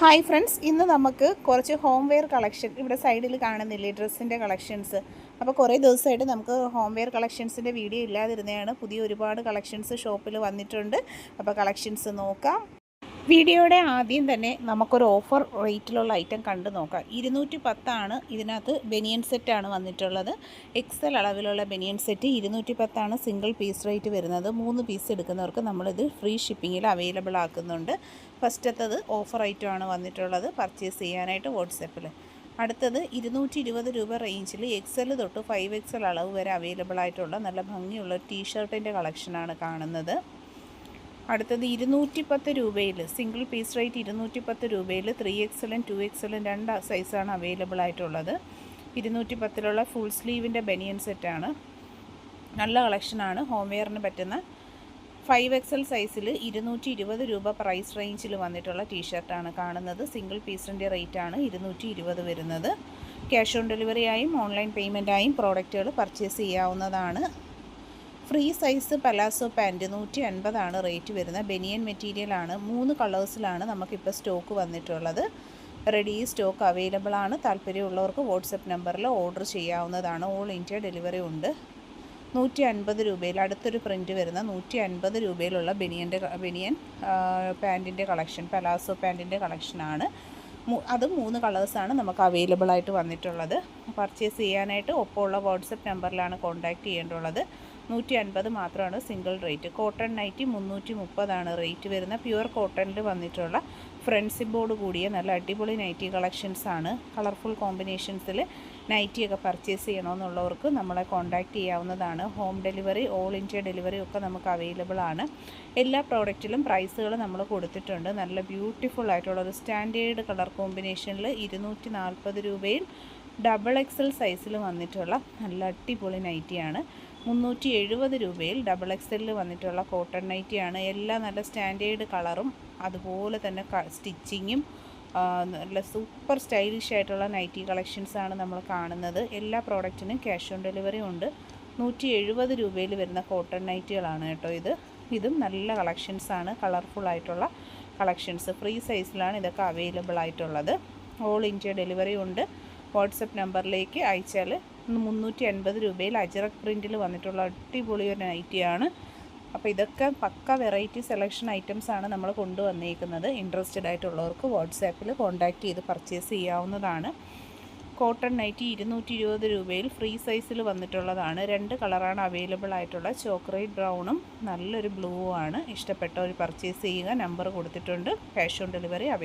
Hi friends, ഇന്ന് നമുക്ക് കുറച്ച് ഹോം വെയർ കളക്ഷൻ ഇവിടെ സൈഡിൽ കാണുന്നില്ലേ, ഡ്രസ്സിൻ്റെ കളക്ഷൻസ്. അപ്പോൾ കുറേ ദിവസമായിട്ട് നമുക്ക് ഹോം വെയർ കളക്ഷൻസിൻ്റെ വീഡിയോ ഇല്ലാതിരുന്നതാണ്. പുതിയ ഒരുപാട് കളക്ഷൻസ് ഷോപ്പിൽ വന്നിട്ടുണ്ട്. അപ്പോൾ കളക്ഷൻസ് നോക്കാം. വീഡിയോയുടെ ആദ്യം തന്നെ നമുക്കൊരു ഓഫർ റേറ്റിലുള്ള ഐറ്റം കണ്ടു നോക്കാം. 210 ഇതിനകത്ത് ബനിയൻ സെറ്റാണ് വന്നിട്ടുള്ളത്. എക്സൽ അളവിലുള്ള ബനിയൻ സെറ്റ് 210 സിംഗിൾ പീസ് റേറ്റ് വരുന്നത്. 3 പീസ് എടുക്കുന്നവർക്ക് നമ്മളിത് ഫ്രീ ഷിപ്പിങ്ങിൽ അവൈലബിൾ ആക്കുന്നുണ്ട്. ഫസ്റ്റത്തത് ഓഫർ ഐറ്റമാണ് വന്നിട്ടുള്ളത്, പർച്ചേസ് ചെയ്യാനായിട്ട് വാട്സപ്പിൽ. അടുത്തത് 220 രൂപ റേഞ്ചിൽ എക്സൽ തൊട്ട് 5XL അളവ് വരെ അവൈലബിൾ ആയിട്ടുള്ള നല്ല ഭംഗിയുള്ള ടീഷർട്ടിൻ്റെ കളക്ഷനാണ് കാണുന്നത്. അടുത്തത് 210 രൂപയിൽ സിംഗിൾ പീസ് റേറ്റ് 210 രൂപയിൽ 3XL 2XL 2 സൈസാണ് അവൈലബിൾ ആയിട്ടുള്ളത്. 210 ഫുൾ സ്ലീവിൻ്റെ ബനിയൻ സെറ്റാണ്. നല്ല കളക്ഷനാണ്. ഹോം വെയറിന് പറ്റുന്ന 5XL സൈസിൽ 220 രൂപ പ്രൈസ് റേഞ്ചിൽ വന്നിട്ടുള്ള ടീഷർട്ടാണ് കാണുന്നത്. സിംഗിൾ പീസിൻ്റെ റേറ്റാണ് 220 വരുന്നത്. ക്യാഷ് ഓൺ ഡെലിവറി ആയും ഓൺലൈൻ പേയ്മെൻറ്റായും പ്രോഡക്റ്റുകൾ പർച്ചേസ് ചെയ്യാവുന്നതാണ്. Free size palazzo pant 150 rate വരുന്ന ബനിയൻ മെറ്റീരിയലാണ്. 3 കളേഴ്സിലാണ് നമുക്കിപ്പോൾ സ്റ്റോക്ക് വന്നിട്ടുള്ളത്. റെഡി സ്റ്റോക്ക് അവൈലബിൾ ആണ്. താല്പര്യമുള്ളവർക്ക് വാട്സപ്പ് നമ്പറിൽ ഓർഡർ ചെയ്യാവുന്നതാണ്. ഓൾ ഇന്ത്യ ഡെലിവറി ഉണ്ട്. 150 രൂപയിൽ അടുത്തൊരു പ്രിൻറ്റ് വരുന്ന 150 രൂപയിലുള്ള ബനിയൻ പാൻറ്റിൻ്റെ കളക്ഷൻ, പലാസോ പാൻറ്റിൻ്റെ കളക്ഷനാണ്. അത് 3 കളേഴ്സാണ് നമുക്ക് അവൈലബിൾ ആയിട്ട് വന്നിട്ടുള്ളത്. പർച്ചേസ് ചെയ്യാനായിട്ട് ഒപ്പമുള്ള വാട്സപ്പ് നമ്പറിലാണ് കോൺടാക്റ്റ് ചെയ്യേണ്ടുള്ളത്. 150 മാത്രമാണ് single rate. Cotton nightie 330 rate വരുന്ന പ്യുവർ കോട്ടണിൽ വന്നിട്ടുള്ള ഫ്രണ്ട് സിബോർഡ് കൂടിയ നല്ല അടിപൊളി നൈറ്റി കളക്ഷൻസാണ്. കളർഫുൾ കോമ്പിനേഷൻസിൽ നൈറ്റിയൊക്കെ പർച്ചേസ് ചെയ്യണമെന്നുള്ളവർക്ക് നമ്മളെ കോൺടാക്റ്റ് ചെയ്യാവുന്നതാണ്. Home delivery, all India delivery ഒക്കെ നമുക്ക് അവൈലബിൾ ആണ്. എല്ലാ പ്രോഡക്റ്റിലും പ്രൈസുകൾ നമ്മൾ കൊടുത്തിട്ടുണ്ട്. നല്ല ബ്യൂട്ടിഫുൾ ആയിട്ടുള്ള ഒരു സ്റ്റാൻഡേർഡ് കളർ കോമ്പിനേഷനിൽ 240 രൂപയിൽ XXL സൈസിൽ വന്നിട്ടുള്ള നല്ല അടിപൊളി നൈറ്റിയാണ്. 370 രൂപയിൽ XXL വന്നിട്ടുള്ള കോട്ടൺ നൈറ്റിയാണ്. എല്ലാം നല്ല സ്റ്റാൻഡേർഡ് കളറും അതുപോലെ തന്നെ സ്റ്റിച്ചിങ്ങും നല്ല സൂപ്പർ സ്റ്റൈലിഷ് ആയിട്ടുള്ള നൈറ്റി കളക്ഷൻസാണ് നമ്മൾ കാണുന്നത്. എല്ലാ പ്രോഡക്റ്റിനും ക്യാഷ് ഓൺ ഡെലിവറി ഉണ്ട്. 170 രൂപയിൽ വരുന്ന കോട്ടൺ നൈറ്റികളാണ് കേട്ടോ ഇതും നല്ല കളക്ഷൻസാണ്. കളർഫുൾ ആയിട്ടുള്ള കളക്ഷൻസ്. ഫ്രീ സൈസിലാണ് ഇതൊക്കെ അവൈലബിൾ ആയിട്ടുള്ളത്. ഓൾ ഇന്ത്യ ഡെലിവറി ഉണ്ട്. വാട്സപ്പ് നമ്പറിലേക്ക് അയച്ചാൽ 350 രൂപയിൽ അജറക് പ്രിൻറ്റിൽ വന്നിട്ടുള്ള അടിപൊളി ഒരു നൈറ്റിയാണ്. അപ്പോൾ ഇതൊക്കെ പക്ക വെറൈറ്റി സെലക്ഷൻ ഐറ്റംസാണ് നമ്മൾ കൊണ്ടുവന്നേക്കുന്നത്. ഇൻട്രസ്റ്റഡ് ആയിട്ടുള്ളവർക്ക് വാട്സാപ്പിൽ കോൺടാക്റ്റ് ചെയ്ത് പർച്ചേസ് ചെയ്യാവുന്നതാണ്. കോട്ടൺ നൈറ്റി 220 രൂപയിൽ ഫ്രീ സൈസിൽ വന്നിട്ടുള്ളതാണ്. 2 കളറാണ് അവൈലബിൾ ആയിട്ടുള്ള, ചോക്ലേറ്റ് ബ്രൗണും നല്ലൊരു ബ്ലൂ ആണ്. ഇഷ്ടപ്പെട്ടവർ പർച്ചേസ് ചെയ്യുക. നമ്പർ കൊടുത്തിട്ടുണ്ട്. Cash on delivery available.